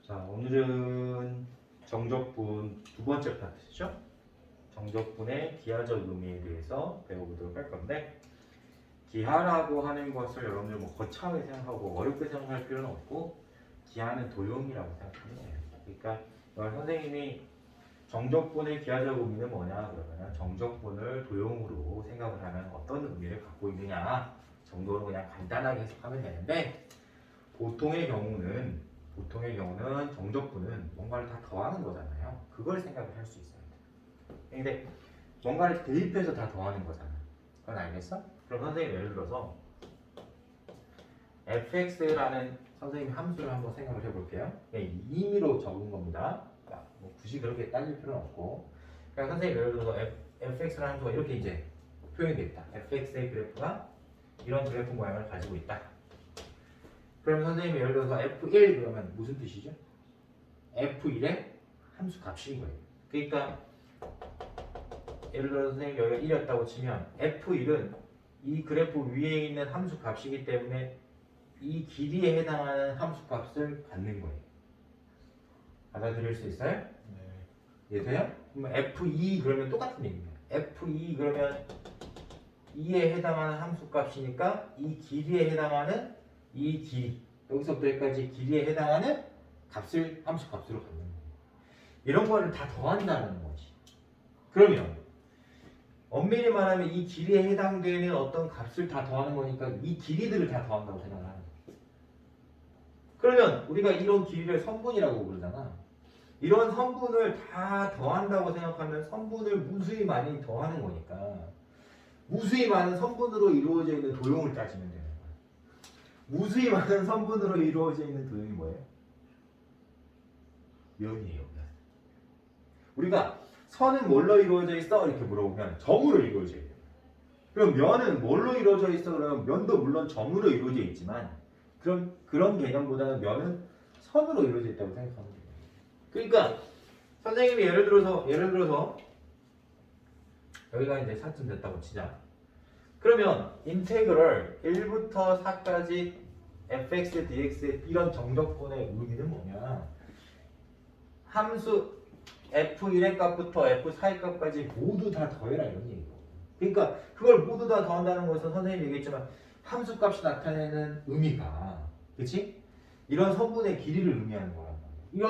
자, 오늘은 정적분 두 번째 파트죠. 정적분의 기하적 의미에 대해서 배워보도록 할 건데, 기하라고 하는 것을 여러분들 뭐 거창하게 생각하고 어렵게 생각할 필요는 없고, 기하는 도형이라고 생각하면 돼요. 그러니까 이걸 선생님이 정적분의 기하적 의미는 뭐냐 그러면 정적분을 도형으로 생각을 하면 어떤 의미를 갖고 있느냐 정도로 그냥 간단하게 해석하면 되는데, 보통의 경우는 정적분은 뭔가를 다 더하는 거잖아요. 그걸 생각을 할 수 있어야 돼. 근데 뭔가를 대입해서 다 더하는 거잖아. 그건 알겠어? 그럼 선생님 예를 들어서 fx라는 선생님 함수를 한번 생각을 해볼게요. 그냥 임의로 적은 겁니다. 뭐 굳이 그렇게 따질 필요는 없고, 그냥 선생님 예를 들어서 fx라는 함수가 이렇게 이제 표현이 되어 있다. fx의 그래프가 이런 그래프 모양을 가지고 있다. 그럼 선생님이 예를 들어서 F1 그러면 무슨 뜻이죠? F1의 함수 값인 거예요. 그러니까 예를 들어서 선생님 여기가 1이었다고 치면 F1은 이 그래프 위에 있는 함수 값이기 때문에 이 길이에 해당하는 함수 값을 갖는 거예요. 받아들일 수 있어요? 네. 이해돼요? 그러면 F2 그러면 똑같은 얘기입니다. F2 그러면 2에 해당하는 함수 값이니까 이 길이에 해당하는 이 길이, 여기서부터 여기까지 길이에 해당하는 값을 함수 값으로 갖는 거예요. 이런 거를 다 더한다는 거지. 그러면 엄밀히 말하면 이 길이에 해당되는 어떤 값을 다 더하는 거니까 이 길이들을 다 더한다고 생각을 하는 거예요. 그러면 우리가 이런 길이를 선분이라고 부르잖아. 이런 선분을 다 더한다고 생각하면 선분을 무수히 많이 더하는 거니까 무수히 많은 선분으로 이루어져 있는 도형을 따지면 되는 거예요. 무수히 많은 선분으로 이루어져 있는 도형이 뭐예요? 면이에요. 면. 우리가 선은 뭘로 이루어져 있어? 이렇게 물어보면 점으로 이루어져 있어요. 그럼 면은 뭘로 이루어져 있어? 그러면 면도 물론 점으로 이루어져 있지만 그런 개념보다는 면은 선으로 이루어져 있다고 생각하면 돼요. 그러니까 선생님이 예를 들어서 여기가 이제 4쯤 됐다고 치자. 그러면 인테그럴 1부터 4까지 fx, dx의 이런 정적분의 의미는 뭐냐? 함수 f1의 값부터 f4의 값까지 모두 다 더해라 이런 얘기고. 그러니까 그걸 모두 다 더한다는 것은 선생님이 얘기했지만 함수 값이 나타내는 의미가, 그치? 이런 선분의 길이를 의미하는 거란 말이야.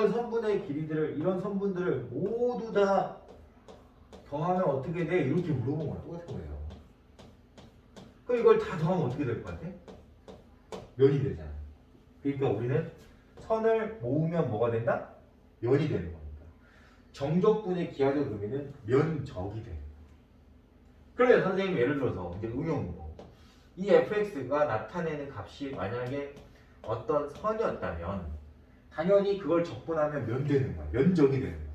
이런 선분들을 모두 다 더하면 어떻게 돼? 이렇게 물어본 거랑 똑같은 거예요. 그럼 이걸 다 더하면 어떻게 될 것 같아? 면이 되잖아. 그러니까 우리는 선을 모으면 뭐가 된다? 면이 되는 거니까. 정적분의 기하적 의미는 면적이 돼. 그러면 선생님 예를 들어서 이제 응용으로 이 fx가 나타내는 값이 만약에 어떤 선이었다면 당연히 그걸 적분하면 면 되는 거야. 면적이 되는 거야.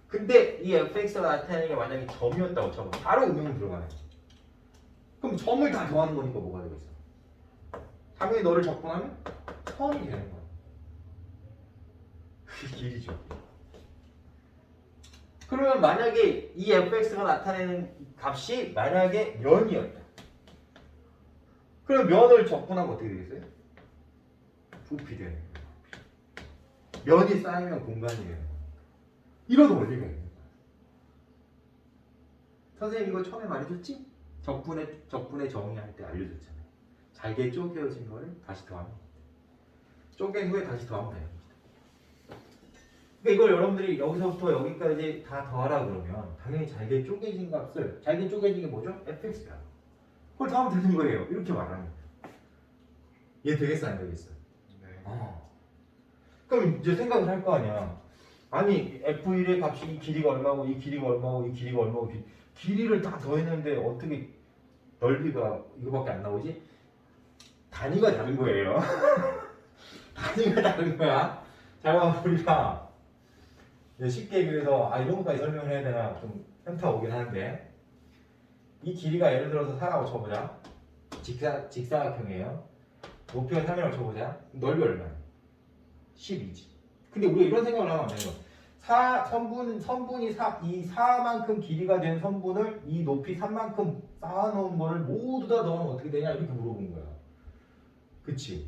근데 이 fx가 나타내는 게 만약에 점이었다고 쳐봐. 바로 응용 들어가네. 그럼 점을 다 더하는 거니까 뭐가 되겠어? 당연히 너를 적분하면 선이 되는 거야. 그게 길이죠. 그러면 만약에 이 fx가 나타내는 값이 만약에 면이었다. 그럼 면을 적분하면 어떻게 되겠어요? 부피 되는 거야. 면이 쌓이면 공간이 되는 거야. 이런 원리가 있는 거야. 선생님 이거 처음에 말해줬지? 적분의 정의할 때 알려줬잖아요. 잘게 쪼개어진 거를 다시 더하면 됩니다. 쪼갠 후에 다시 더하면 됩니다. 그러니까 이걸 여러분들이 여기서부터 여기까지 다 더하라 그러면 당연히 잘게 쪼개진 값을, 잘게 쪼개진 게 뭐죠? fx야. 그걸 더하면 되는 거예요. 이렇게 말하는 거예요. 얘 되겠어 안 되겠어? 네. 그럼 이제 생각을 할 거 아니야. 아니 f1의 값이 이 길이가 얼마고 이 길이가 얼마고 이 길이가 얼마고 길이를 다 더했는데 어떻게 넓이가 이거밖에 안 나오지? 단위가 다른 거예요. 단위가 다른 거야. 자, 우리가 쉽게 그래서 이런 것까지 설명을 해야 되나 좀 현타 오긴 하는데, 이 길이가 예를 들어서 4라고 쳐보자. 직사각형이에요. 높이가 3이라고 쳐보자. 넓이 얼마야? 12지. 근데 우리가 이런 생각을 하면 안 되는 거야. 선분이 이 4만큼 길이가 된 선분을 이 높이 3만큼 쌓아놓은 거를 모두 다 넣으면 어떻게 되냐? 이렇게 물어본 거야. 그치?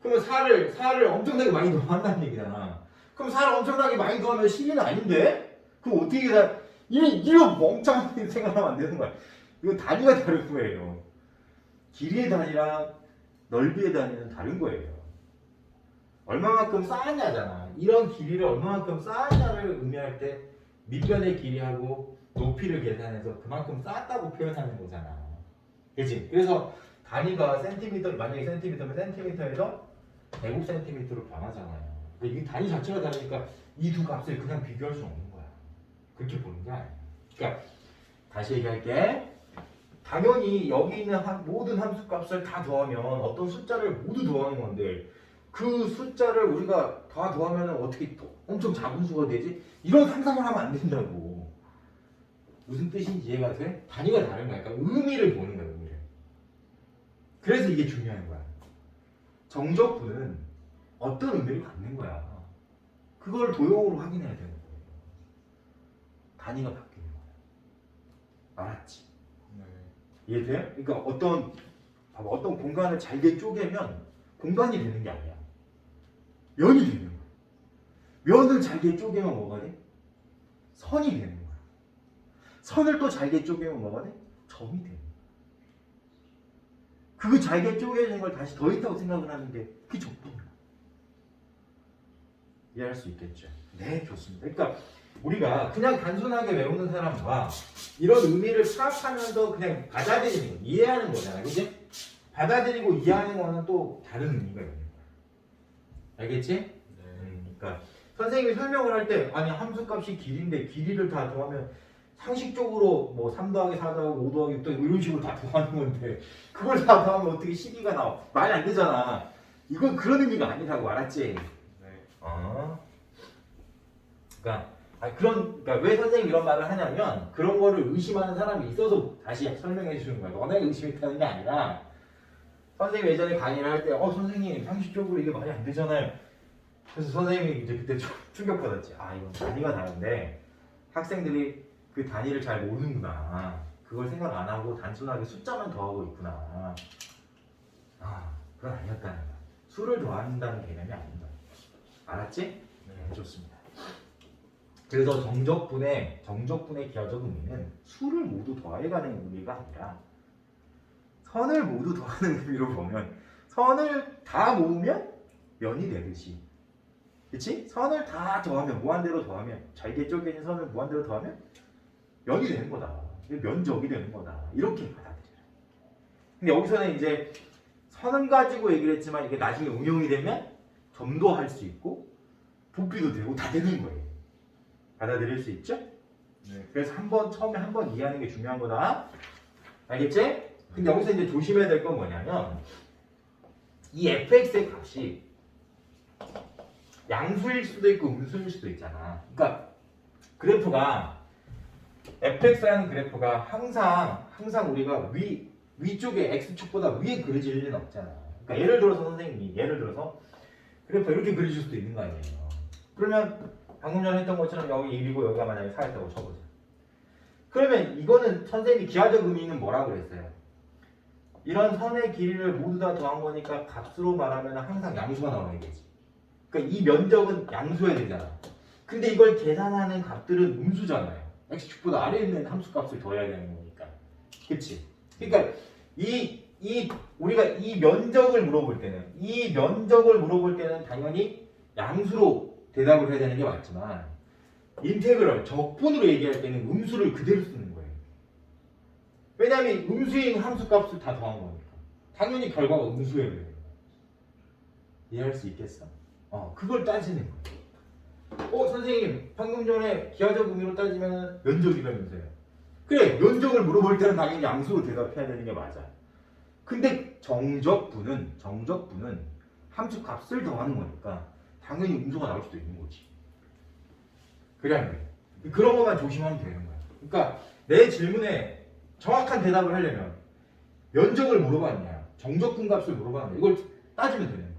그러면 4를 엄청나게 많이 더한다는 얘기잖아. 그럼 4를 엄청나게 많이 더하면 12는 아닌데? 그럼 어떻게 다 이런 멍청한 생각하면 안 되는 거야. 이건 단위가 다른 거예요. 길이의 단위랑 넓이의 단위는 다른 거예요. 얼마만큼 쌓았냐잖아. 이런 길이를 얼마만큼 쌓았냐를 의미할 때 밑변의 길이하고 높이를 계산해서 그만큼 쌓았다고 표현하는 거잖아. 그치? 그래서 단위가 센티미터, 만약에 센티미터면 센티미터에서 제곱센티미터로 변하잖아요. 이 단위 자체가 다르니까 이 두 값을 그냥 비교할 수 없는 거야. 그렇게 보는 게 아니야. 그러니까 다시 얘기할게. 당연히 여기 있는 모든 함수 값을 다 더하면 어떤 숫자를 모두 더하는 건데 그 숫자를 우리가 다 더하면 어떻게 엄청 작은 수가 되지? 이런 상상을 하면 안 된다고. 무슨 뜻인지 이해가 돼? 단위가 다른 거야. 그러니까 의미를 보는 거야, 의미를. 그래서 이게 중요한 거야. 정적분은 어떤 의미를 갖는 거야. 그걸 도형으로 확인해야 되는 거예요. 단위가 바뀌는 거야. 알았지? 네. 이해돼요? 그러니까 어떤 공간을 잘게 쪼개면 공간이 되는 게 아니야. 면이 되는 거야. 면을 잘게 쪼개면 뭐가 돼? 선이 되는 거야. 선을 또 잘게 쪼개면 뭐가 돼? 점이 되는 거야. 그 잘게 쪼개진 걸 다시 더 있다고 생각을 하는 게 그게 적분이야. 이해할 수 있겠죠? 네, 좋습니다. 그러니까 우리가 그냥 단순하게 외우는 사람과 이런 의미를 파악하면서 그냥 받아들이는 거, 이해하는 거잖아요. 그치? 받아들이고 이해하는 거는 또 다른 의미가 있는 거야. 알겠지? 그러니까 선생님이 설명을 할 때 아니 함수값이 길인데 길이를 다 더하면 상식적으로 뭐 3 더하기 4 더하기 5 더하기 6 더하기 이런 식으로 다 더하는 건데 그걸 다 더하면 어떻게 12가 나와? 말이 안 되잖아. 이건 그런 의미가 아니라고. 알았지? 네. 그러니까 왜 선생님이 이런 말을 하냐면 그런 거를 의심하는 사람이 있어서 다시 설명해 주는 거야. 너네 의심했다는 게 아니라 선생님 예전에 강의를 할 때 선생님 상식적으로 이게 말이 안 되잖아요. 그래서 선생님이 이제 그때 충격받았지. 이건 단위가 다른데 학생들이 그 단위를 잘 모르는구나. 그걸 생각 안 하고 단순하게 숫자만 더하고 있구나. 그건 아니었다는 거야. 수를 더한다는 개념이 아니다. 알았지? 네, 좋습니다. 그래서 정적분의 기하적 의미는 수를 모두 더해가는 의미가 아니라 선을 모두 더하는 의미로 보면 선을 다 모으면 면이 되듯이, 그치? 선을 다 더하면 무한대로 더하면 잘게 쪼개진 선을 무한대로 더하면 면이 되는 거다. 면적이 되는 거다. 이렇게 받아들여요. 근데 여기서는 이제 선을 가지고 얘기를 했지만 이게 나중에 응용이 되면 점도 할 수 있고 부피도 되고 다 되는 거예요. 받아들일 수 있죠? 네. 그래서 처음에 한 번 이해하는 게 중요한 거다. 알겠지? 근데 여기서 이제 조심해야 될 건 뭐냐면 이 fx의 값이 양수일 수도 있고 음수일 수도 있잖아. 그러니까 그래프가 fx라는 그래프가 항상 우리가 위쪽에 x축보다 위에 그려질 일은 없잖아. 그러니까 예를 들어서 선생님이 그래프 이렇게 그리실 수도 있는 거 아니에요. 그러면 방금 전에 했던 것처럼 여기 1이고 여기가 만약에 4였다고 쳐보자. 그러면 이거는 선생님이 기하적 의미는 뭐라고 그랬어요? 이런 선의 길이를 모두 다 더한 거니까 값으로 말하면 항상 양수가 나오는 얘기지. 그러니까 이 면적은 양수여야 되잖아. 근데 이걸 계산하는 값들은 음수잖아요. x축보다 아래에 있는 함수 값을 더해야 되는 거니까. 그치? 그러니까 우리가 이 면적을 물어볼 때는 당연히 양수로 대답을 해야 되는 게 맞지만 인테그럴, 적분으로 얘기할 때는 음수를 그대로 쓰는 거예요. 왜냐하면 음수인 함수값을 다 더한 거니까. 당연히 결과가 음수여야 돼요. 이해할 수 있겠어? 그걸 따지는 거예요. 선생님 방금 전에 기하적 의미로 따지면 면적이라면서요. 그래, 면적을 물어볼 때는 당연히 양수로 대답해야 되는 게 맞아. 근데 정적분은 함수값을 더하는 거니까 당연히 음수가 나올 수도 있는 거지. 그래 안 돼? 그런 것만 조심하면 되는 거야. 그러니까 내 질문에 정확한 대답을 하려면 면적을 물어봤냐, 정적분 값을 물어봤냐, 이걸 따지면 되는 거야.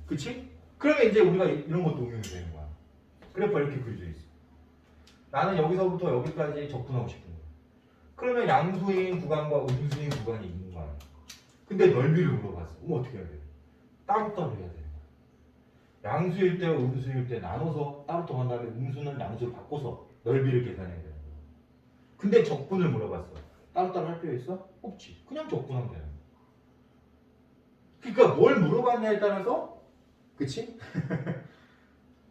그치? 그러면 이제 우리가 이런 것도 응용이 되는 거야. 그래프가 이렇게 그려져 있어. 나는 여기서부터 여기까지 적분하고 싶은 거야. 그러면 양수인 구간과 음수인 구간이 있는 거야. 근데 넓이를 물어봤어. 그럼 어떻게 해야 돼? 따로따로 해야 돼요. 양수일 때와 음수일 때 나눠서 따로따로 한 다음에 음수는 양수를 바꿔서 넓이를 계산해야 되는 거예요. 근데 적분을 물어봤어. 따로따로 할 필요 있어? 없지. 그냥 적분하면 되는 거야. 그러니까 뭘 물어봤냐에 따라서 그치?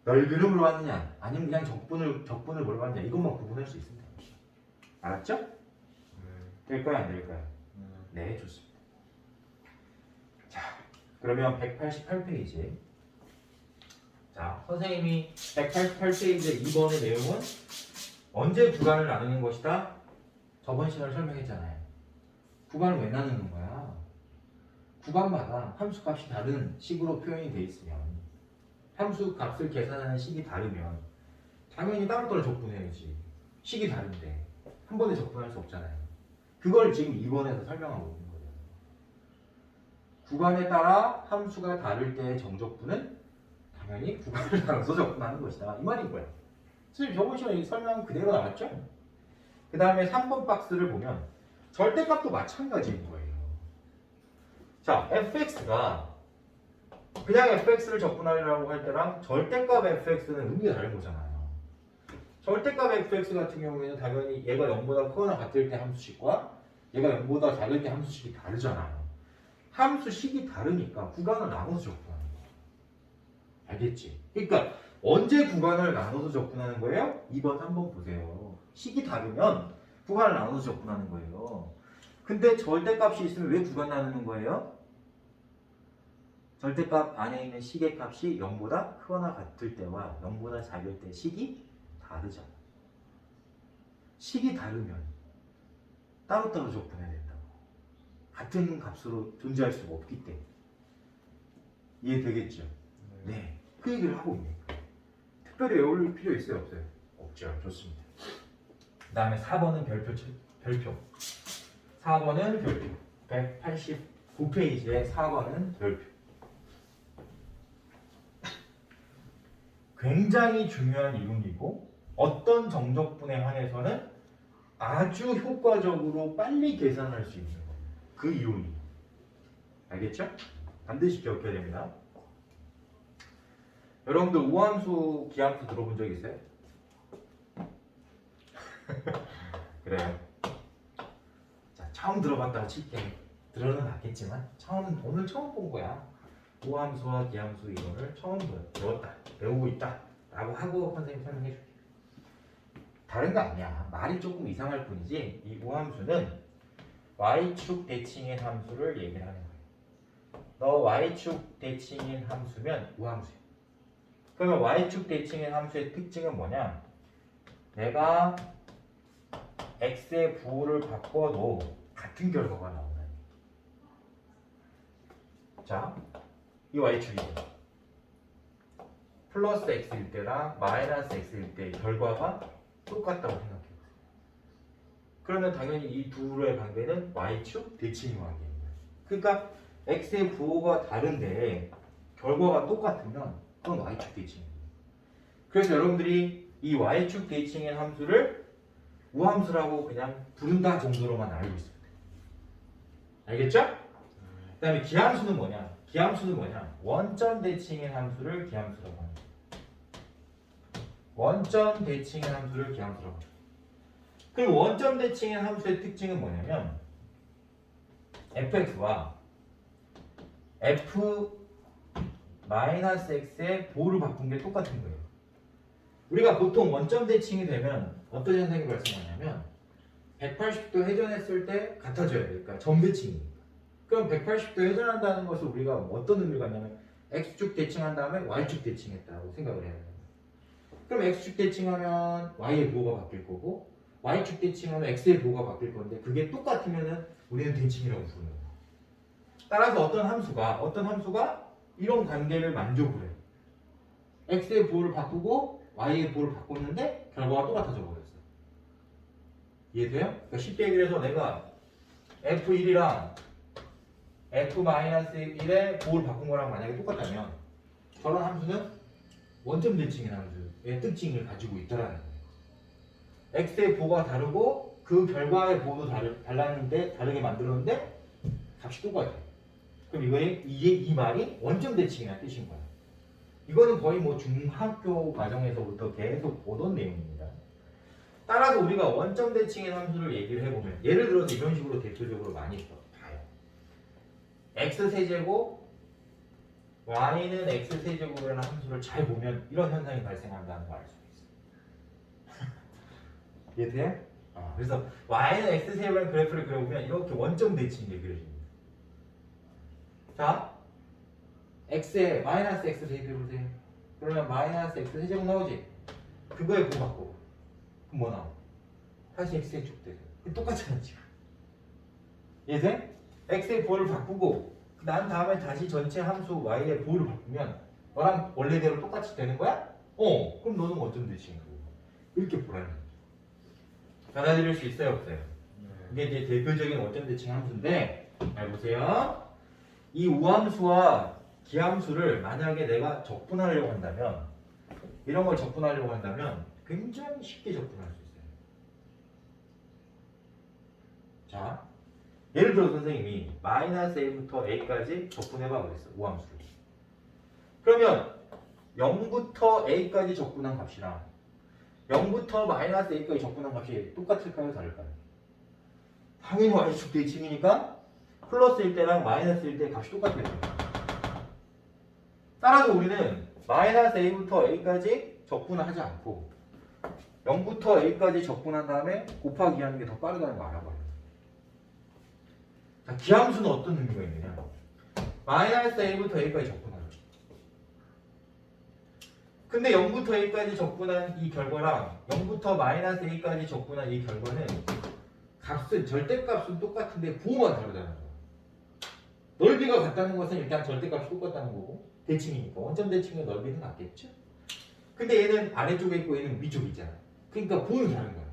넓이를 물어봤느냐 아니면 그냥 적분을 물어봤느냐 이것만 구분할 수 있습니다. 알았죠? 될까요? 안 될까요? 네, 좋습니다. 자, 그러면 188페이지. 자, 선생님이 188페이지 2번의 내용은 언제 구간을 나누는 것이다? 저번 시간에 설명했잖아요. 구간을 왜 나누는 거야? 구간마다 함수 값이 다른 식으로 표현이 돼 있으면 함수 값을 계산하는 식이 다르면 당연히 따로따로 적분해야지. 식이 다른데 한 번에 적분할 수 없잖아요. 그걸 지금 2번에서 설명하고 있는 거예요. 구간에 따라 함수가 다를 때의 정적분은 당연히 구간을 나눠서 적분하는 것이다. 이 말인 거야. 선생님 저번 시간에 설명 그대로 나왔죠? 그 다음에 3번 박스를 보면 절대값도 마찬가지인 거예요. 자, fx가 그냥 fx를 적분하려고 할 때랑 절대값 fx는 의미가 다른 거잖아요. 절대값 fx 같은 경우에는 당연히 얘가 0보다 크거나 같을 때 함수식과 얘가 0보다 작을 때 함수식이 다르잖아요. 함수식이 다르니까 구간을 나눠서 적분하는 거야. 알겠지? 그러니까 언제 구간을 나눠서 적분하는 거예요? 2번, 3번 보세요. 식이 다르면 구간을 나눠서 적분하는 거예요. 근데 절대값이 있으면 왜 구간 나누는 거예요? 절대값 안에 있는 식의 값이 0보다 크거나 같을 때와 0보다 작을 때 식이 다르잖아. 식이 다르면 따로따로 적분해야 된다고. 같은 값으로 존재할 수가 없기 때문에. 이해되겠죠? 네. 그 얘기를 하고 있는 거예요. 특별히 외울 필요 있어요? 없어요? 없죠. 좋습니다. 그 다음에 4번은 별표. 4번은 별표. 189페이지에 4번은 별표. 굉장히 중요한 이론이고 어떤 정적분에 한해서는 아주 효과적으로 빨리 계산할 수 있는 거예요. 그 이론이. 알겠죠? 반드시 기억해야 됩니다. 여러분들 우함수, 기함수 들어본 적 있어요? 그래요. 자, 처음 들어봤다고 칠게. 들어는 봤겠지만 오늘 처음 본 거야. 우함수와 기함수 이론을 처음 배웠다. 배우고 있다. 라고 하고 선생님 설명해 줄게. 다른 거 아니야. 말이 조금 이상할 뿐이지 이 우함수는 y축 대칭인 함수를 얘기를 하는 거예요. 너 y축 대칭인 함수면 우함수야. 그러면 y축 대칭인 함수의 특징은 뭐냐? 내가 x의 부호를 바꿔도 같은 결과가 나온다. 자, 이 y축이죠. 플러스 x일 때랑 마이너스 x일 때 결과가 똑같다고 생각해보세요. 그러면 당연히 이 둘의 관계는 y축 대칭의 관계입니다. 그러니까 x의 부호가 다른데 결과가 똑같으면 그건 y축 대칭입니다. 그래서 여러분들이 이 y축 대칭의 함수를 우함수라고 그냥 부른다 정도로만 알고 있습니다. 알겠죠? 그 다음에 기함수는 뭐냐? 기함수는 뭐냐? 원점 대칭의 함수를 기함수라고 합니다. 원점 대칭의 함수를 기함수라고 합니다. 그리고 원점 대칭의 함수의 특징은 뭐냐면 fx와 f-x의 보호를 바꾼 게 똑같은 거예요. 우리가 보통 원점 대칭이 되면 어떤 현상이 발생하냐면 180도 회전했을 때 같아져야 돼요. 그러니까 점대칭이니까. 그럼 180도 회전한다는 것을 우리가 어떤 의미를 갖냐면 x축 대칭한 다음에 y축 대칭했다고 생각을 해야 돼요. 그럼 x축 대칭하면 y의 부호가 바뀔 거고 y축 대칭하면 x의 부호가 바뀔 건데 그게 똑같으면은 우리는 대칭이라고 부르는 거예요. 따라서 어떤 함수가 이런 관계를 만족을 해요. x의 부호를 바꾸고 y의 부호를 바꿨는데 결과가 똑같아져 버렸어요. 이해돼요? 그러니까 쉽게 얘기를 해서 내가 f1이랑 f-1의 부호를 바꾼 거랑 만약에 똑같다면 저런 함수는 원점 대칭인 함수의 특징을 가지고 있다라는 거예요. x의 부호가 다르고 그 결과의 부호도 달랐는데 다르게 만들었는데 값이 똑같아요. 그럼 이게 이 말이 원점 대칭이라는 뜻인 거야. 이거는 거의 뭐 중학교 과정에서부터 계속 보던 내용입니다. 따라서 우리가 원점 대칭의 함수를 얘기를 해보면 예를 들어서 이런 식으로 대표적으로 많이 봐요. x세제곱 y는 x세제곱이라는 함수를 잘 보면 이런 현상이 발생한다는 걸 알 수 있어요. 이해돼요? 그래서 y는 x세제곱이라는 그래프를 그려보면 이렇게 원점 대칭이 그려집니다. 자, x에 마이너스 x 대입해보세요. 그러면 마이너스 x 세제곱 나오지? 그거에 뭐 바꿔? 그럼 뭐 나와? 다시 x에 축되죠. 똑같잖아 지금. 이해돼? x의 부호를 바꾸고 난 다음에 다시 전체 함수 y의 부호를 바꾸면 너랑 원래대로 똑같이 되는 거야? 그럼 너는 원점 대칭이고 이렇게 보라는 거죠. 받아들일 수 있어요 없어요? 이게 이제 대표적인 원점 대칭 함수인데 잘 보세요. 이 우함수와 기함수를 만약에 내가 적분하려고 한다면 이런 걸 적분하려고 한다면 굉장히 쉽게 적분할 수 있어요. 자, 예를 들어 선생님이 마이너스 a부터 a까지 적분해봐 그랬어. 우함수를. 그러면 0부터 a까지 적분한 값이랑 0부터 마이너스 a까지 적분한 값이 똑같을까요? 다를까요? 당연히 y축 대칭이니까 플러스일 때랑 마이너스일 때 값이 똑같겠죠. 따라서 우리는 마이너스 a부터 a까지 적분을 하지 않고 0부터 a까지 적분한 다음에 곱하기 하는 게 더 빠르다는 거 알아봐요. 자, 기함수는 어떤 의미가 있느냐? 마이너스 a부터 a까지 적분하죠. 근데 0부터 a까지 적분한 이 결과랑 0부터 마이너스 a까지 적분한 이 결과는 값은 절대값은 똑같은데 부호만 다르다는 거야. 넓이가 같다는 것은 일단 절대값이 똑같다는 거고 대칭이니까 원점 대칭의 넓이는 같겠죠? 근데 얘는 아래쪽에 있고 얘는 위쪽에 있잖아. 그러니까 부호는 다른 거야.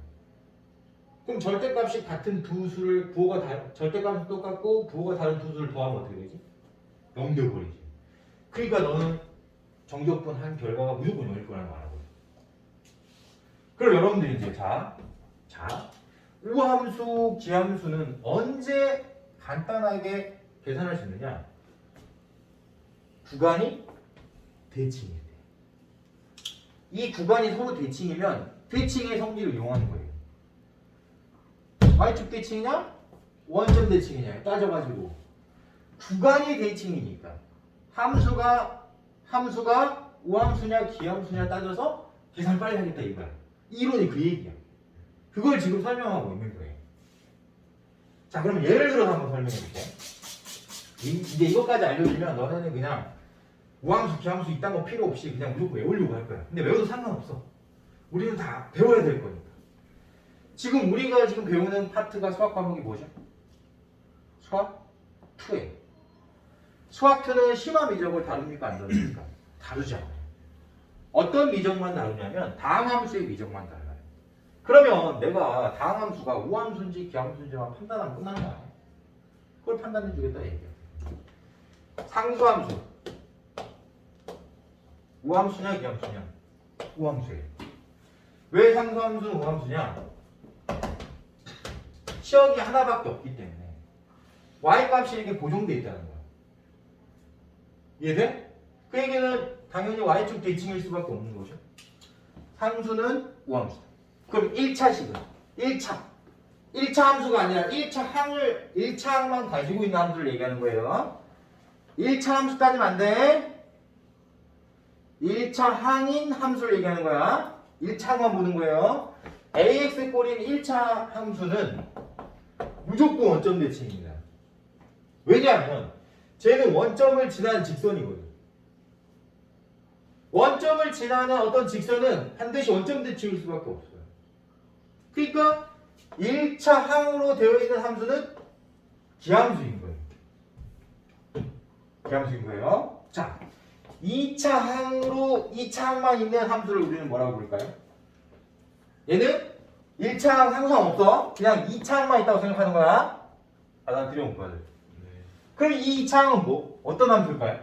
그럼 절대값이 같은 두 수를 절대값은 똑같고 부호가 다른 두 수를 더하면 어떻게 되지? 0 되어버리지. 그러니까 너는 정적분한 결과가 무조건 0일 거라는 거 알아보죠. 그럼 여러분들이 이제 자 우함수, 기함수는 언제 간단하게 계산할 수 있느냐? 구간이 대칭일 때. 이 구간이 서로 대칭이면 대칭의 성질을 이용하는 거예요. y축 대칭이냐? 원점 대칭이냐? 따져가지고 구간이 대칭이니까 함수가 우함수냐 기함수냐 따져서 계산 빨리 하겠다 이거야. 이론이 그 얘기야. 그걸 지금 설명하고 있는 거예요. 자, 그럼 예를 들어서 한번 설명해 볼게. 이제 이것까지 알려주면 너네는 그냥 우함수, 기함수 이딴 거 필요 없이 그냥 무조건 외우려고 할 거야. 근데 외워도 상관없어. 우리는 다 배워야 될 거니까. 지금 우리가 지금 배우는 파트가 수학 과목이 뭐죠? 수학 2예요. 수학 2는 심화 미적을 다룹니까? 안 다룹니까? 다루죠. 어떤 미적만 다루냐면 다항함수의 미적만 달라요. 그러면 내가 다항함수가 우함수인지 기함수인지만 판단하면 끝나는 거 아니야? 그걸 판단해 주겠다 얘기야. 상수함수 우함수냐 기함수냐? 우함수예요. 왜 상수함수는 우함수냐? 치역이 하나밖에 없기 때문에 y값이 이렇게 고정되어 있다는 거야. 이해돼? 그 얘기는 당연히 y축 대칭일 수밖에 없는 거죠. 상수는 우함수다. 그럼 1차식은 1차 함수가 아니라 1차 항만 가지고 있는 함수를 얘기하는 거예요. 1차 함수 따지면 안 돼. 1차 항인 함수를 얘기하는 거야. 1차만 보는 거예요. ax 꼴인 1차 함수는 무조건 원점 대칭입니다. 왜냐하면 쟤는 원점을 지나는 직선이거든. 원점을 지나는 어떤 직선은 반드시 원점 대칭일 수밖에 없어요. 그러니까 1차 항으로 되어 있는 함수는 기함수인 거예요. 기함수인 거예요. 자, 2차 항만 있는 함수를 우리는 뭐라고 부를까요? 얘는 1차 항 항상 없어. 그냥 2차 항만 있다고 생각하는 거야. 받아들여 못 받아. 그럼 이 2차 항은 뭐? 어떤 함수일까요?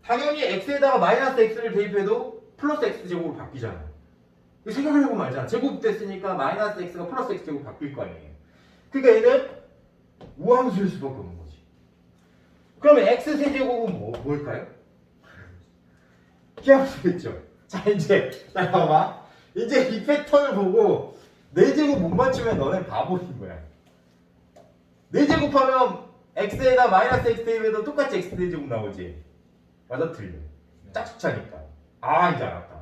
당연히 x에다가 마이너스 x를 대입해도 플러스 x 제곱으로 바뀌잖아요. 생각을 해보면 알잖아. 제곱 됐으니까 마이너스 x가 플러스 x 제곱 바뀔 거 아니에요. 그러니까 얘는 우함수일 수밖에 없는 거지. 그러면 x 세제곱은 뭘까요? 기하수겠죠. 자 이제 잠깐만. 이제 이 패턴을 보고 4제곱 못 맞추면 너네 바보인 거야. 4제곱하면 x에다 마이너스 x 대입해도 똑같이 x 대제곱 나오지. 맞아 틀려. 짝수차니까. 아 이제 알았다.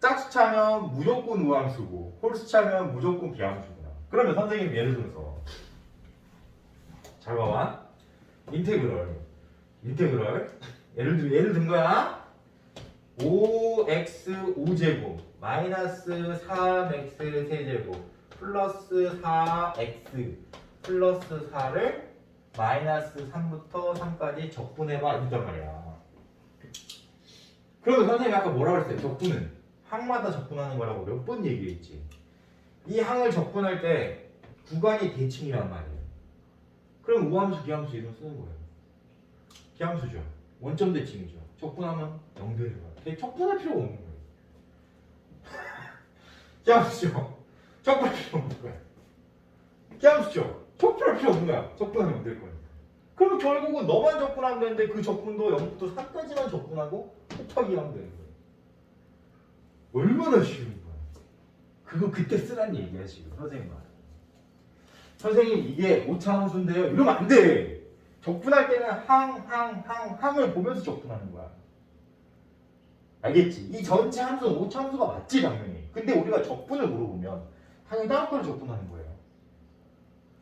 짝수차면 무조건 우함수고 홀수차면 무조건 비함수구나. 그러면 선생님 예를 들어서 잘 봐봐. 인테그럴 예를 든 거야. 5x 5제곱 마이너스 3x 세제곱 플러스 4x 플러스 4를 마이너스 3부터 3까지 적분해봐 이단 말이야. 그러면 선생님이 아까 뭐라고 했어요? 적분은 항마다 적분하는 거라고 몇 번 얘기했지. 이 항을 적분할 때 구간이 대칭이란 말이에요. 그럼 우함수 기함수 이름 쓰는 거예요. 기함수죠. 원점 대칭이죠. 적분하면 0되는 거야. 적분할 필요가 없는 거예요. 기함수죠. 적분할 필요 없는 거야. 기함수죠. 적분할 필요 없는 거야. 적분하면 0될 거야. 그러면 결국은 너만 적분하면 되는데 그 적분도 0부터 4까지만 적분하고 곱하기 하면 되는 거예요. 얼마나 쉬운 거야. 그거 그때 쓰란 얘기야 지금 선생님 말. 선생님 이게 오차함수인데요. 이러면 안 돼. 적분할 때는 항을 보면서 적분하는 거야. 알겠지? 이 전체 함수는 오차함수가 맞지 당연히. 근데 우리가 적분을 물어보면 항이 다른 걸 적분하는 거예요.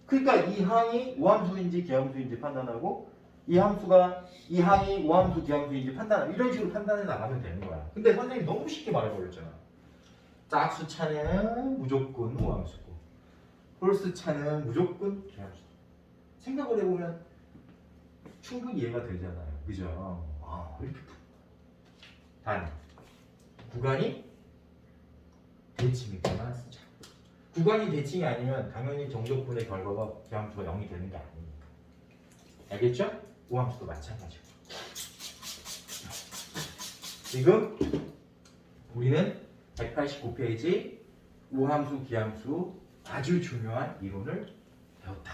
그러니까 이 항이 우함수인지 기함수인지 판단하고 이 항이 우함수 기함수인지 판단하고 이런 식으로 판단해 나가면 되는 거야. 근데 선생님 너무 쉽게 말해버렸잖아. 짝수차는 무조건 우함수고 홀수차는 무조건 기함수. 생각을 해보면 충분히 이해가 되잖아요. 그죠? 아, 이렇게 단 구간이 대칭이구나 쓰자. 구간이 대칭이 아니면 당연히 정적분의 결과가 기함수가 0이 되는 게 아니니까. 알겠죠? 우함수도 마찬가지고. 지금 우리는 189페이지 우함수 기함수 아주 중요한 이론을 배웠다.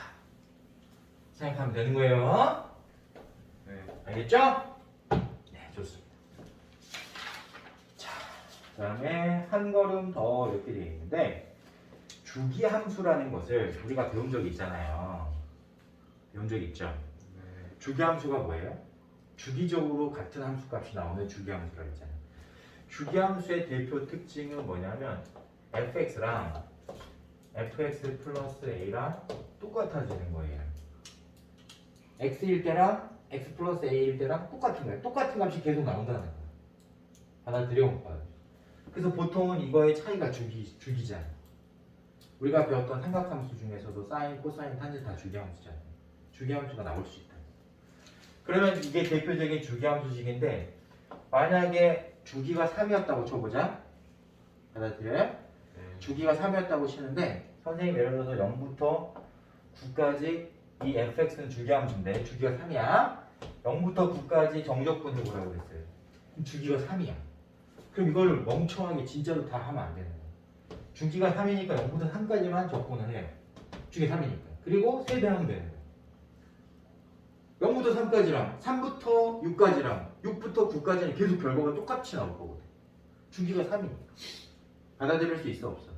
생각하면 되는 거예요. 네. 알겠죠? 네, 좋습니다. 자, 그다음에 한 걸음 더 이렇게 되어 있는데 주기함수라는 것을 우리가 배운 적이 있잖아요. 배운 적 있죠? 네. 주기함수가 뭐예요? 주기적으로 같은 함수값이 나오는 주기함수라고 했잖아요. 주기함수의 대표 특징은 뭐냐면 fx랑 fx 플러스 a랑 똑같아지는 거예요. x일 때랑 x 플러스 a일 때랑 똑같은 거예요. 똑같은 값이 계속 나온다는 거예요. 받아들여 못 받아들여. 그래서 보통은 이거의 차이가 주기잖아요. 우리가 배웠던 삼각함수 중에서도 사인, 코사인, 탄젠트 다 주기함수잖아요. 주기함수가 나올 수 있다. 그러면 이게 대표적인 주기함수식인데 만약에 주기가 3이었다고 쳐보자. 받아들여요? 네. 주기가 3이었다고 치는데 선생님 예를 들어서 0부터 9까지 이 fx는 주기함수인데 주기가 3이야. 0부터 9까지 정적분 해보라고 그랬어요. 그럼 주기가 3이야. 그럼 이걸 멍청하게 진짜로 다 하면 안 되는 거야. 주기가 3이니까 0부터 3까지만 적분을 해요. 주기가 3이니까. 그리고 세배하면 되는 거야. 0부터 3까지랑 3부터 6까지랑 6부터 9까지는 계속 결과가 똑같이 나올 거거든. 주기가 3이니까. 받아들일 수 있어 없어?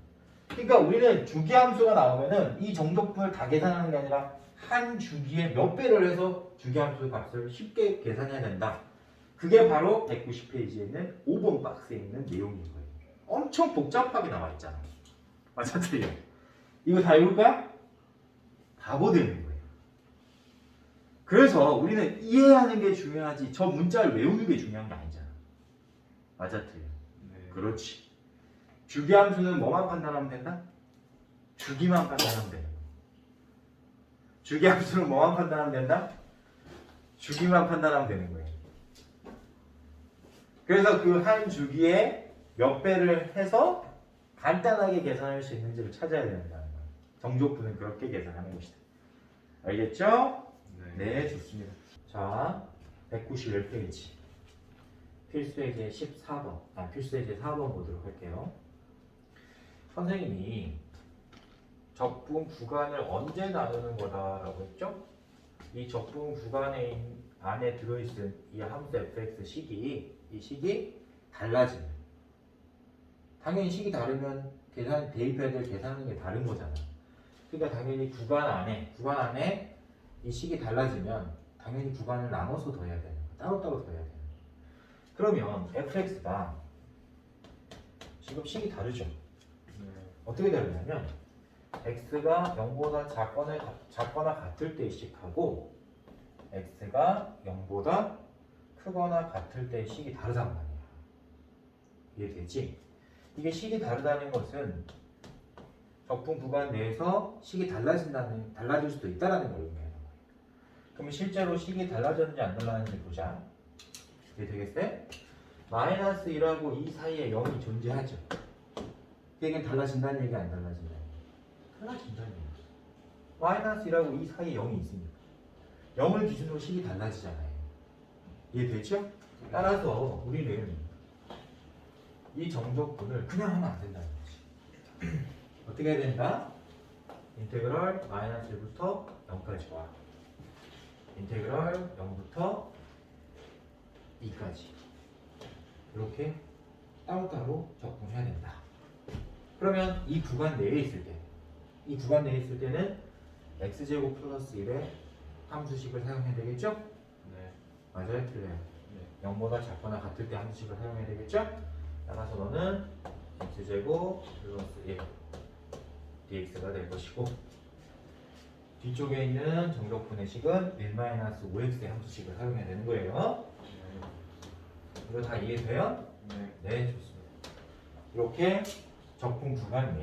그러니까 우리는 주기함수가 나오면은 이 정적분을 다 계산하는 게 아니라 한 주기에 몇 배를 해서 주기함수 값을 쉽게 계산해야 된다. 그게 바로 190페이지에 있는 5번 박스에 있는 내용인 거예요. 엄청 복잡하게 나와 있잖아. 맞아 틀려. 이거 다 읽을까? 바보 되는 거예요. 그래서 우리는 이해하는 게 중요하지 저 문자를 외우는 게 중요한 게 아니잖아. 맞아 틀려. 네. 그렇지. 주기함수는 뭐만 판단하면 된다? 주기만 판단하면 된다. 주기함수는 뭐만 판단하면 된다? 주기만 판단하면 되는 거예요. 그래서 그 한 주기에 몇 배를 해서 간단하게 계산할 수 있는지를 찾아야 된다는 거예요. 정족분은 그렇게 계산하는 것이다. 알겠죠? 네, 좋습니다. 자, 191페이지. 필수예제 14번. 필수예제 4번 보도록 할게요. 선생님이 적분 구간을 언제 나누는 거다라고 했죠? 이 적분 구간에 안에 들어있은 이 함수 fx 식이 이 식이 달라지면 당연히 식이 다르면 계산 대입해야 될 계산하는 게 다른 거잖아. 그러니까 당연히 구간 안에 이 식이 달라지면 당연히 구간을 나눠서 더해야 되는 거야. 따로따로 더해야 되는 거야. 그러면 fx가 지금 식이 다르죠. 어떻게 다르냐면 x가 0보다 작거나 같을 때의 식하고 x가 0보다 크거나 같을 때의 식이 다르단 말이야. 이해되지? 이게 식이 다르다는 것은 적분 구간 내에서 식이 달라질 수도 있다는 걸 의미하는 거예요. 그러면 실제로 식이 달라졌는지 안 달라졌는지 보자. 이게 되겠어요? 마이너스 1하고 2 사이에 0이 존재하죠. 그게 달라진다는 얘기 안 달라진다는 얘기? 달라진다는 얘기. 마이너스 1하고 2 사이에 0이 있으니까 0을 기준으로 식이 달라지잖아요. 이해되죠? 따라서 우리는 이 정적분을 그냥 하면 안 된다는 거지. 어떻게 해야 된다? 인테그럴 마이너스 1부터 0까지 와. 인테그럴 0부터 2까지. 이렇게 따로따로 적분해야 된다. 그러면 이 구간 내에 있을 때는 x제곱 플러스 1의 함수식을 사용해야 되겠죠? 네. 맞아요? 틀려요? 네. 0보다 작거나 같을 때 함수식을 사용해야 되겠죠? 따라서 너는 x제곱 플러스 1 dx가 될 것이고 뒤쪽에 있는 정적분의 식은 1-5x의 함수식을 사용해야 되는 거예요. 이거 다 이해돼요? 네, 좋습니다. 이렇게 적분 구간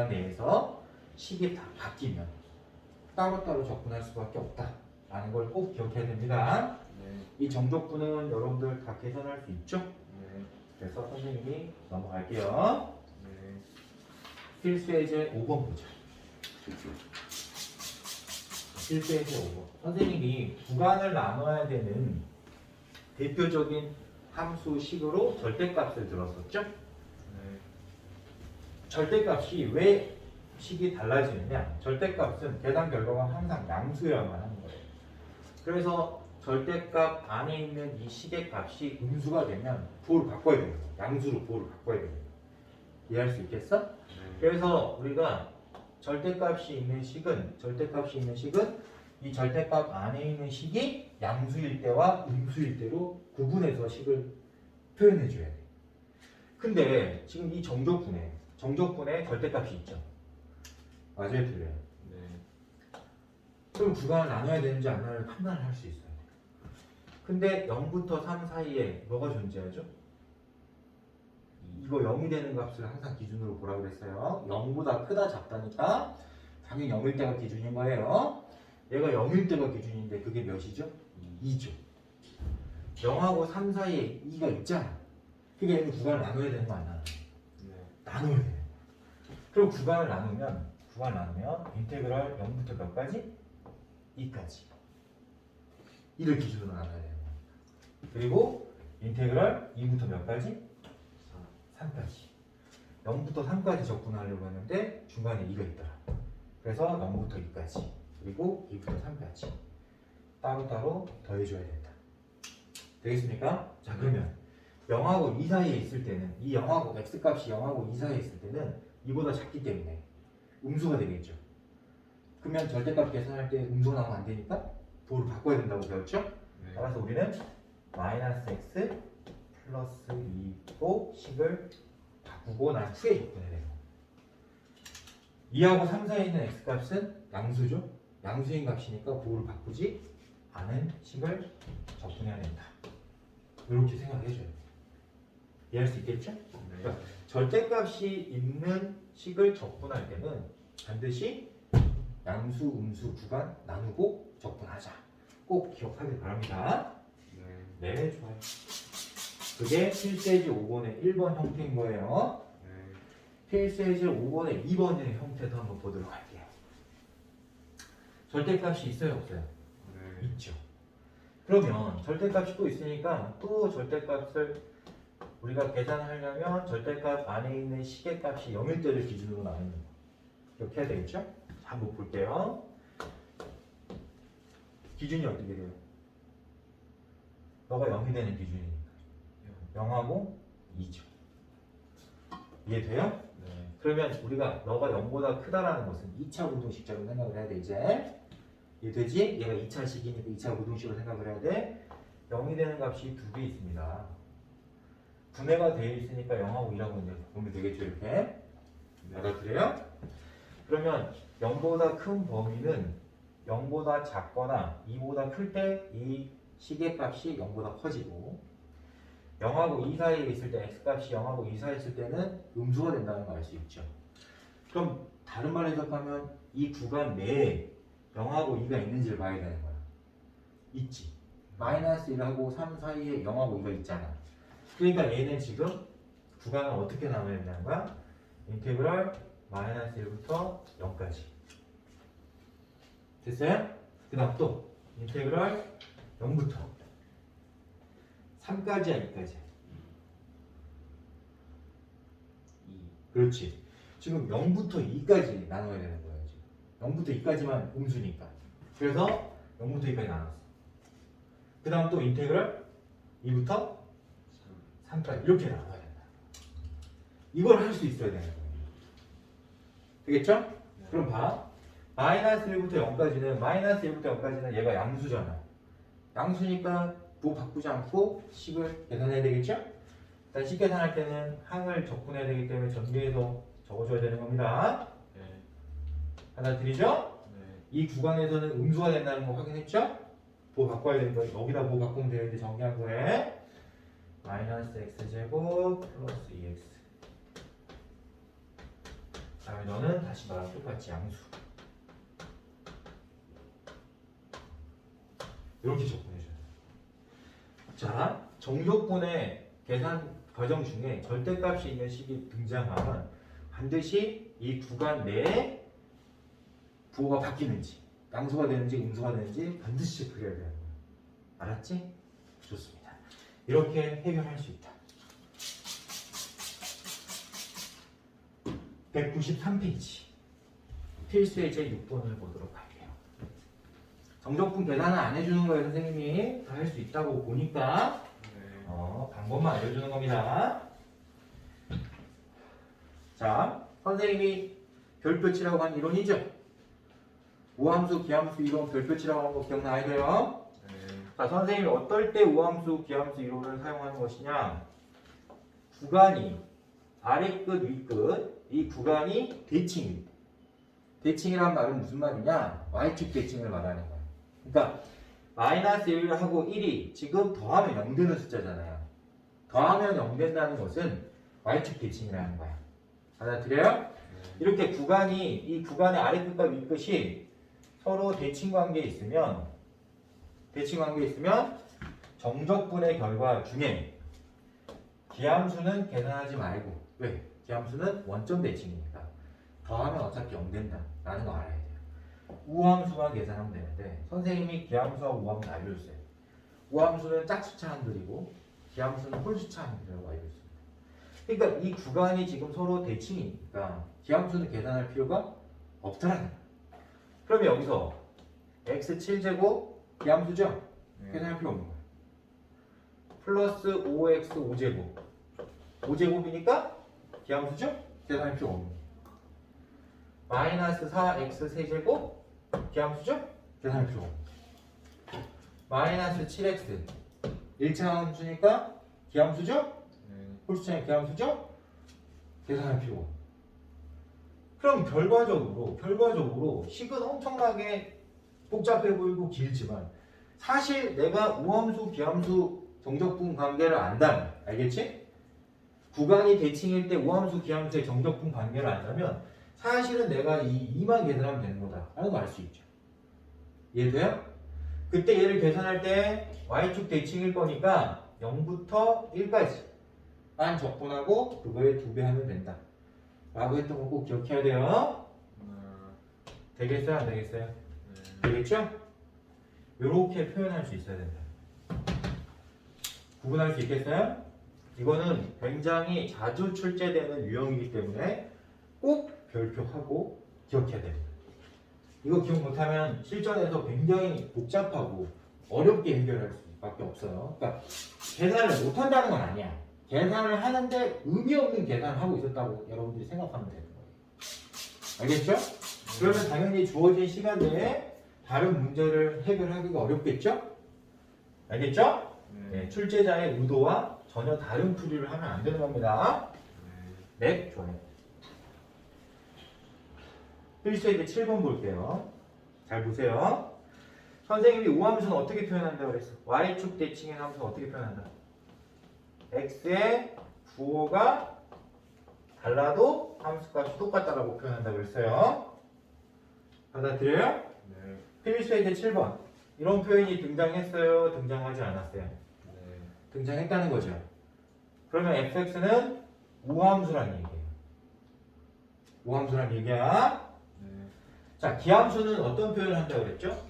내에서 식이 다 바뀌면 따로따로 적분할 수밖에 없다라는 걸 꼭 기억해야 됩니다. 이 정적분은 여러분들 다 계산할 수 있죠? 그래서 선생님이 넘어갈게요. 필수 예제 5번 보자. 필수 예제 5번. 선생님이 구간을 나눠야 되는 대표적인 함수식으로 절대값을 들었었죠? 절대값이 왜 식이 달라지느냐? 절대값은 계산 결과가 항상 양수여야만 하는 거예요. 그래서 절대값 안에 있는 이 식의 값이 음수가 되면 부호를 바꿔야 돼요. 양수로 부호를 바꿔야 돼요. 이해할 수 있겠어? 그래서 우리가 절대값이 있는 식은 이 절대값 안에 있는 식이 양수일 때와 음수일 때로 구분해서 식을 표현해 줘야 돼. 근데 지금 이 정적분에 절대값이 있죠. 맞아요, 틀려요? 그럼 구간을 나눠야 되는지 안 나눠야 판단을 할 수 있어요. 근데 0부터 3 사이에 뭐가 존재하죠? 이거 0이 되는 값을 항상 기준으로 보라고 그랬어요. 0보다 크다 작다니까 당연히 0일 때가 기준인 거예요. 얘가 0일 때가 기준인데 그게 몇이죠? 2죠. 0하고 3 사이에 2가 있잖아. 그게 얘는 구간을 나눠야 되는 거 안 나눠요? 나눠야 돼요. 그럼 구간을 나누면 인테그럴 0부터 몇 가지? 2까지. 2를 기준으로 나눠야 돼요. 그리고 인테그럴 2부터 몇 가지? 3까지. 0부터 3까지 적분하려고 했는데 중간에 2가 있더라. 그래서 0부터 2까지. 그리고 2부터 3까지. 따로따로 더해줘야 된다. 되겠습니까? 자, 그러면 0하고 2 사이에 있을 때는 이 0하고 x값이 0하고 2 사이에 있을 때는 2보다 작기 때문에 음수가 되겠죠. 그러면 절대값 계산할 때 음수가 나오면 안 되니까 부호를 바꿔야 된다고 배웠죠? 따라서 우리는 마이너스 x 플러스 2로 식을 바꾸고 난 후에 적분해야 돼요. 2하고 3 사이에 있는 x값은 양수죠? 양수인 값이니까 부호를 바꾸지 않은 식을 적분해야 된다. 이렇게 생각해줘야 돼요. 이해할 수 있겠죠? 그러니까 절대값이 있는 식을 적분할 때는 반드시 양수, 음수, 구간 나누고 적분하자. 꼭 기억하길 바랍니다. 네, 좋아요. 그게 필수예제 5번의 1번 형태인 거예요. 필수예제 5번의 2번의 형태도 한번 보도록 할게요. 절대값이 있어요, 없어요? 있죠. 그러면 절대값이 또 있으니까 또 절대값을 우리가 계산하려면 절대값 안에 있는 식의 값이 0일 때를 기준으로 나누는 거. 이렇게 해야 되겠죠? 자, 한번 볼게요. 기준이 어떻게 돼요? 너가 0이 되는 기준이니까 0하고 2죠. 이해돼요? 네. 그러면 우리가 너가 0보다 크다라는 것은 2차 고등식적으로 생각을 해야 돼 이제. 이해되지? 얘가 2차식이니까 2차 고등식으로 생각을 해야 돼. 0이 되는 값이 두 개 있습니다. 분해가 되어 있으니까 0하고 2라고 이제 보면 되겠죠 이렇게. 알아들어요? 그러면 0보다 큰 범위는 0보다 작거나 2보다 클 때 이 시계값이 0보다 커지고 0하고 2 사이에 있을 때 x값이 0하고 2 사이에 있을 때는 음수가 된다는 걸 알 수 있죠. 그럼 다른 말로 해석하면 이 구간 내에 0하고 2가 있는지를 봐야 되는 거야. 있지. 마이너스 1하고 3 사이에 0하고 2가 있잖아. 그러니까 얘는 지금 구간을 어떻게 나눠야 된다는 거야? 인테그랄 마이너스 1부터 0까지. 됐어요? 그 다음 또 인테그랄 0부터 3까지야 2까지. 그렇지. 지금 0부터 2까지 나눠야 되는 거예요. 지금 0부터 2까지만 음수니까. 그래서 0부터 2까지 나눴어. 그 다음 또 인테그랄 2부터 3까지 이렇게 나눠야 된다. 이걸 할 수 있어야 되는 거예요. 되겠죠? 네. 그럼 봐. 마이너스 1부터 0까지는 마이너스 1부터 0까지는 얘가 양수잖아. 양수니까 뭐 바꾸지 않고 식을 계산해야 되겠죠? 일단 식 계산할 때는 항을 적분해야 되기 때문에 전개해서 적어줘야 되는 겁니다. 네. 받아들이죠? 네. 이 구간에서는 음수가 된다는 거 확인했죠? 뭐 바꿔야 되는 거야. 여기다 뭐 바꾸면 되는데 정리한 거에 마이너스 x제곱 플러스 2x. 다음에 너는 다시 너랑 똑같이 양수. 이렇게 접근해줘요. 자, 정적분의 계산 과정 중에 절대값이 있는 식이 등장하면 반드시 이 구간 내에 부호가 바뀌는지 양수가 되는지 음수가 되는지 반드시 체크해야 되는 거예요. 알았지? 좋습니다. 이렇게 해결할 수 있다. 193페이지 필수의 제6번을 보도록 할게요. 정적분 계산은 안 해주는 거예요. 선생님이 다 할 수 있다고 보니까 네. 방법만 알려주는 겁니다. 자, 선생님이 별표치라고 한 이론이죠. 우함수, 기함수 이론 별표치라고 한 거 기억나야 돼요. 네. 자, 선생님이 어떨 때 우함수, 기함수 이론을 사용하는 것이냐? 구간이 아래 끝, 위 끝, 이 구간이 대칭입니다. 대칭이란 말은 무슨 말이냐? Y축 대칭을 말하는 거야. 그러니까 마이너스 1하고 1이 지금 더하면 0 되는 숫자잖아요. 더하면 0 된다는 것은 Y축 대칭이라는 거야. 받아들여요? 이렇게 구간이 이 구간의 아래 끝과 위 끝이 서로 대칭 관계에 있으면 정적분의 결과 중에 기함수는 계산하지 말고. 왜? 기함수는 원점 대칭이니까 더하면 어차피 0 된다 라는 거 알아야 돼요. 우함수만 계산하면 되는데 선생님이 기함수하고 우함수 알려줬어요. 우함수는 짝수차 한글이고 기함수는 홀수차 한글이라고 알려줬습니다. 그러니까 이 구간이 지금 서로 대칭이니까 기함수는 계산할 필요가 없다라는 거예요. 그러면 여기서 x7제곱 기함수죠? 네. 계산할 필요 없는 거예요. 플러스 5x 5제곱 5제곱이니까 기함수죠? 계산할 필요 없는 거예요. 마이너스 4x 세제곱 기함수죠? 계산할 필요 없는 거예요. 마이너스 7x 1차 함수니까 기함수죠? 네. 홀수차의 기함수죠? 계산할 필요 없는 거예요. 그럼 결과적으로 식은 엄청나게 복잡해 보이고 길지만 사실 내가 우함수, 기함수, 정적분 관계를 안다면 알겠지? 구간이 대칭일 때 우함수, 기함수의 정적분 관계를 안다면 사실은 내가 이만 계산하면 되는 거다 라는 거 알 수 있죠. 이해돼요? 그때 얘를 계산할 때 Y축 대칭일 거니까 0부터 1까지만 적분하고 그거에 2배 하면 된다 라고 했던 거 꼭 기억해야 돼요. 되겠어요? 안 되겠어요? 네. 되겠죠? 이렇게 표현할 수 있어야 된다. 구분할 수 있겠어요? 이거는 굉장히 자주 출제되는 유형이기 때문에 꼭 별표하고 기억해야 됩니다. 이거 기억 못하면 실전에서 굉장히 복잡하고 어렵게 해결할 수 수밖에 없어요. 그러니까 계산을 못 한다는 건 아니야. 계산을 하는데 의미 없는 계산을 하고 있었다고 여러분들이 생각하면 되는 거예요. 알겠죠? 그러면 당연히 주어진 시간 내에 다른 문제를 해결하기가 어렵겠죠? 알겠죠? 네, 출제자의 의도와 전혀 다른 풀이를 하면 안 되는 겁니다. 네, 좋아요. 필수의 이제 7번 볼게요. 잘 보세요. 선생님이 우함수는 어떻게 표현한다고 그랬어? y축 대칭의 함수는 어떻게 표현한다? x의 부호가 달라도 함수값이 똑같다라고 표현한다고 그랬어요. 받아들여요? 네. 필수의 이제 7번. 이런 표현이 등장했어요? 등장하지 않았어요? 네. 등장했다는 거죠. 그러면 fx는 우함수란 얘기예요. 우함수란 얘기야. 네. 자, 기함수는 어떤 표현을 한다고 그랬죠?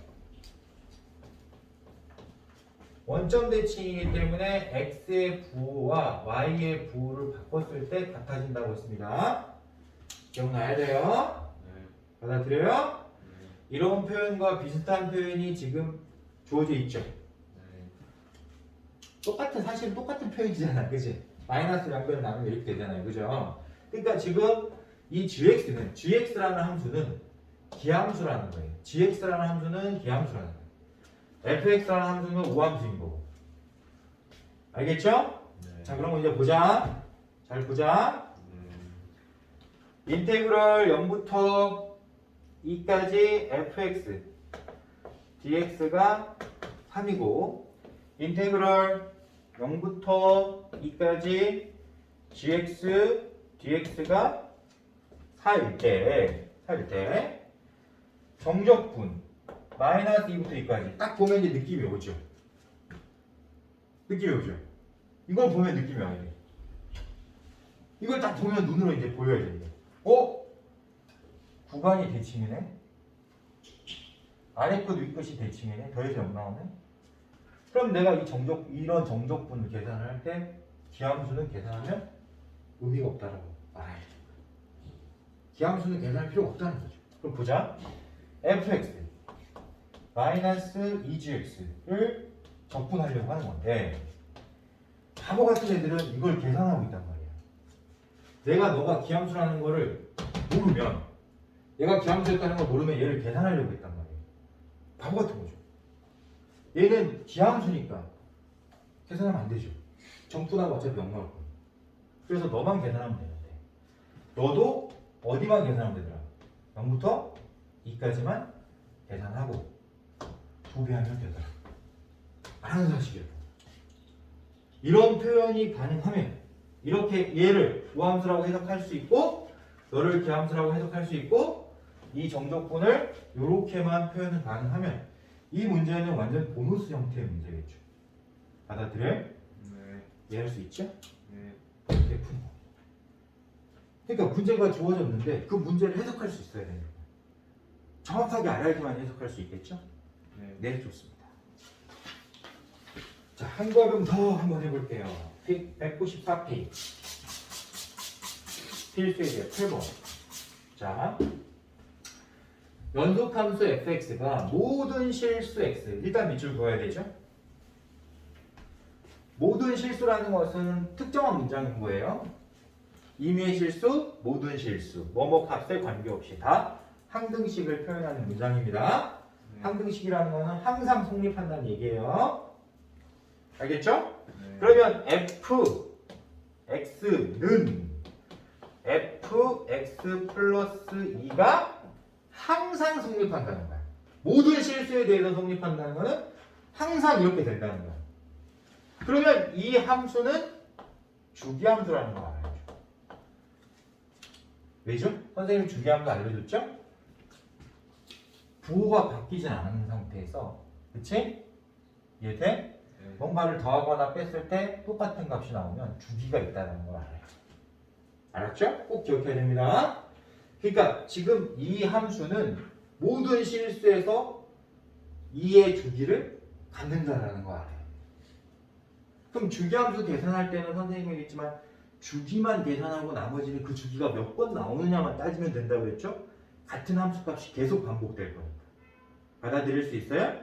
원점 대칭이기 때문에 x의 부호와 y의 부호를 바꿨을 때 같아진다고 했습니다. 기억나야 돼요. 네. 받아들여요? 네. 이런 표현과 비슷한 표현이 지금 주어져 있죠. 네. 사실은 똑같은 표현이잖아, 그지? 마이너스 양변을 나누면 이렇게 되잖아요, 그죠? 그러니까 지금 이 gx라는 함수는 기함수라는 거예요. gx라는 함수는 기함수라는 거예요. fx라는 함수는 우함수인 거고. 알겠죠? 네. 자, 그럼 이제 보자. 잘 보자. 인테그럴 0부터 2까지 fx dx가 3이고 인테그럴 0부터 2까지 gx dx가 4일 때 정적분 마이너스 2부터 2까지 딱 보면 이제 느낌이 오죠. 이걸 보면 느낌이 와야 돼. 이걸 딱 보면 눈으로 이제 보여야 돼. 구간이 대칭이네. 아래 끝, 위 끝이 대칭이네. 더해서 0 나오네. 그럼 내가 이런 정적분을 계산할 때 기함수는 계산하면 의미가 없다라고 말해야 돼. 기함수는 계산할 필요가 없다는 거죠. 그럼 보자. fx 마이너스 2gx를 적분하려고 하는 건데 바보 같은 애들은 이걸 계산하고 있단 말이야. 내가 너가 기함수라는 거를 모르면 얘가 기함수였다는 걸 모르면 얘를 계산하려고 했단 말이야. 바보 같은 거죠. 얘는 기함수니까 계산하면 안 되죠. 정분하고 어차피 0 나올 거야. 그래서 너만 계산하면 되는데 너도 어디만 계산하면 되더라? 0부터 2까지만 계산하고 2배 하면 되더라. 라는 사실이에요. 이런 표현이 가능하면 이렇게 얘를 우함수라고 해석할 수 있고 너를 기함수라고 해석할 수 있고 이 정적분을 이렇게만 표현이 가능하면 이 문제는 완전 보너스 형태의 문제겠죠. 받아들여요? 네. 이해할 수 있죠? 네. 이렇게 푸는 거. 그러니까 문제가 주어졌는데 그 문제를 해석할 수 있어야 되는 거예요. 정확하게 알아야지만 해석할 수 있겠죠? 네. 네, 좋습니다. 자, 한 걸음 더 한번 해볼게요. 194페이지. 필수에 대해 8번. 자, 연속함수 fx가 모든 실수 x. 일단 밑줄 그어야 되죠? 모든 실수라는 것은 특정한 문장인 거예요. 임의의 실수, 모든 실수. 뭐뭐 값에 관계없이 다 항등식을 표현하는 문장입니다. 항등식이라는 것은 항상 성립한다는 얘기예요. 알겠죠? 네. 그러면 fx는 fx 플러스 2가 항상 성립한다는 거야. 모든 실수에 대해서 성립한다는 거는 항상 이렇게 된다는 거야. 그러면 이 함수는 주기함수라는 거 알아야죠. 왜죠? 선생님이 주기함수 알려줬죠? 부호가 바뀌진 않은 상태에서, 그치? 이해돼? 네. 뭔가를 더하거나 뺐을 때 똑같은 값이 나오면 주기가 있다는 걸 알아요. 알았죠? 꼭 기억해야 됩니다. 그러니까 지금 이 함수는 모든 실수에서 2의 주기를 갖는다라는 거 알아요. 그럼 주기함수 계산할 때는 선생님이 얘기했지만 주기만 계산하고 나머지는 그 주기가 몇 번 나오느냐만 따지면 된다고 했죠? 같은 함수값이 계속 반복될 거니까. 받아들일 수 있어요?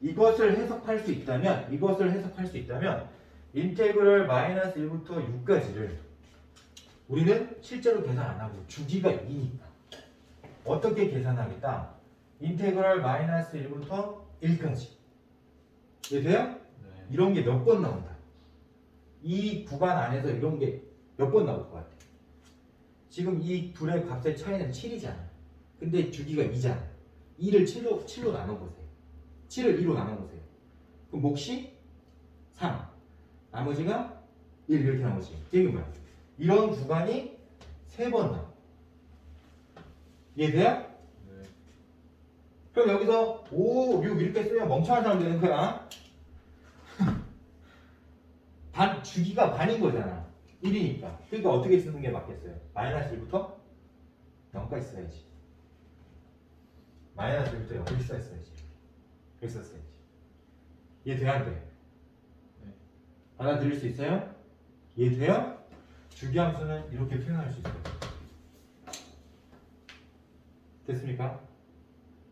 이것을 해석할 수 있다면 인테그럴 마이너스 1부터 6까지를 우리는 실제로 계산 안 하고 주기가 2니까 어떻게 계산하겠다? 인테그럴 마이너스 1부터 1까지 이해돼요? 네. 이런 게 몇 번 나온다. 이 구간 안에서 이런 게 몇 번 나올 것 같아. 지금 이 둘의 값의 차이는 7이잖아. 근데 주기가 2잖아. 2를 7로 나눠보세요. 7을 2로 나눠보세요. 그럼 몫이 3. 나머지가 1 이렇게 나머지. 이게 뭐야? 이런 구간이 3번 나와. 이해돼요? 네. 그럼 여기서 5, 6 이렇게 쓰면 멍청한 사람 되는 거야. 주기가 반인 거잖아. 1이니까. 그러니까 어떻게 쓰는 게 맞겠어요? 마이너스 1부터 0까지 써야지. 마이너스 1부터 0까지 써야지. 이렇게 썼어야지. 이해돼야 안 돼? 네. 받아들일 수 있어요? 이해돼요? 주기함수는 이렇게 표현할 수 있어요. 됐습니까?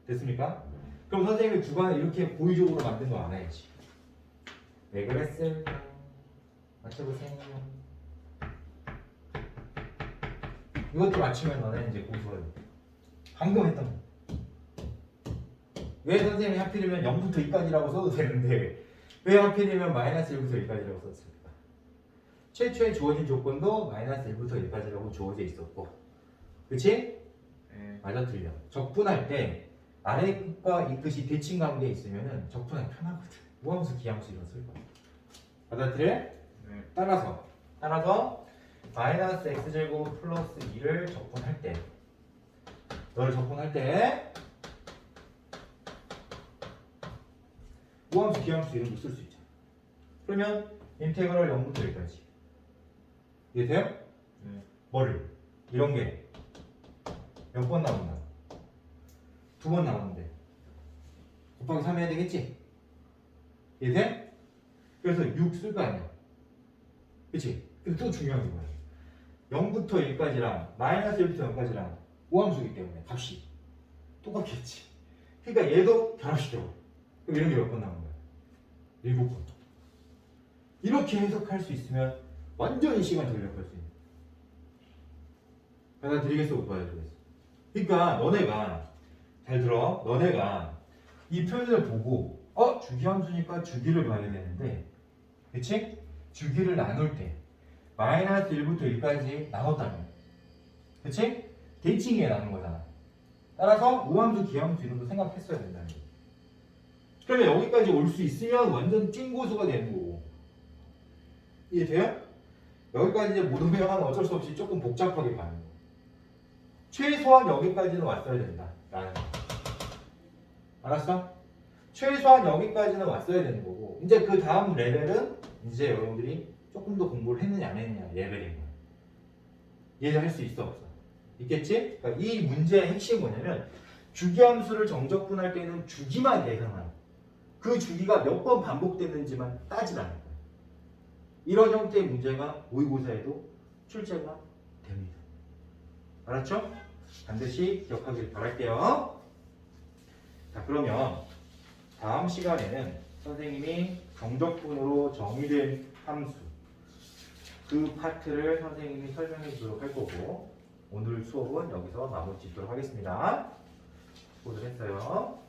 됐습니까? 그럼 선생님이 구간을 이렇게 고의적으로 만든 거 알아야지. 왜 그랬을까? 맞춰보세요. 이것도 맞추면 너네 이제 고소해. 방금 했던 거. 왜 선생님이 하필이면 0부터 2까지라고 써도 되는데 왜 하필이면 마이너스 1부터 2까지라고 썼을까? 최초에 주어진 조건도 마이너스 1부터 2까지라고 주어져 있었고 그치? 네. 맞아 틀려. 적분할 때 아래 끝과 이 끝이 대칭 관계에 있으면은 적분하기 편하거든. 무함수 기함수 이런 쓸 거야. 받아들여? 네. 따라서 마이너스 x제곱 플러스 2를 적분할 때 너를 적분할 때 무함수 기함수 이런 거 쓸 수 있잖아. 그러면 인테그럴 0부터 여기까지 이해돼요? 네. 뭐를? 이런 게 몇 번 나온다? 2번 나오는데 곱하기 3 해야 되겠지? 이해돼? 그래서 6 쓸 거 아니야. 그치? 근데 또 중요한 게 뭐야? 0부터 1까지랑 마이너스 1부터 0까지랑 오함수이기 때문에 값이 똑같겠지. 그러니까 얘도 결합시켜. 그럼 이런 게 몇 번 나온 거야? 7번. 이렇게 해석할 수 있으면 완전히 시간 절약할 수 있는. 받아들이겠어? 못 받아들이겠어? 그러니까 너네가 잘 들어. 너네가 이 표현을 보고 주기함수니까 주기를 봐야 되는데 그치? 주기를 나눌 때 마이너스 1부터 1까지 나눴다면 그치? 대칭에 나눈 거잖아. 따라서 우함수, 기함수 이런 거 생각했어야 된다는 거야. 그러면 여기까지 올 수 있으면 완전 찐고수가 되는 거고 이해돼요? 여기까지 이제 못 오면 어쩔 수 없이 조금 복잡하게 가는 거. 최소한 여기까지는 왔어야 된다. 라는 거. 알았어? 최소한 여기까지는 왔어야 되는 거고 이제 그 다음 레벨은 이제 여러분들이 조금 더 공부를 했느냐 안 했느냐 레벨인 거야. 이해할 수 있어 없어? 있겠지? 그러니까 이 문제의 핵심이 뭐냐면 주기함수를 정적분할 때는 주기만 계산하고 그 주기가 몇 번 반복됐는지만 따지라는 거야. 이런 형태의 문제가 모의고사에도 출제가 됩니다. 알았죠? 반드시 기억하길 바랄게요. 자, 그러면 다음 시간에는 선생님이 정적분으로 정의된 함수 그 파트를 선생님이 설명해 주도록 할 거고 오늘 수업은 여기서 마무리 짓도록 하겠습니다. 수고들 했어요.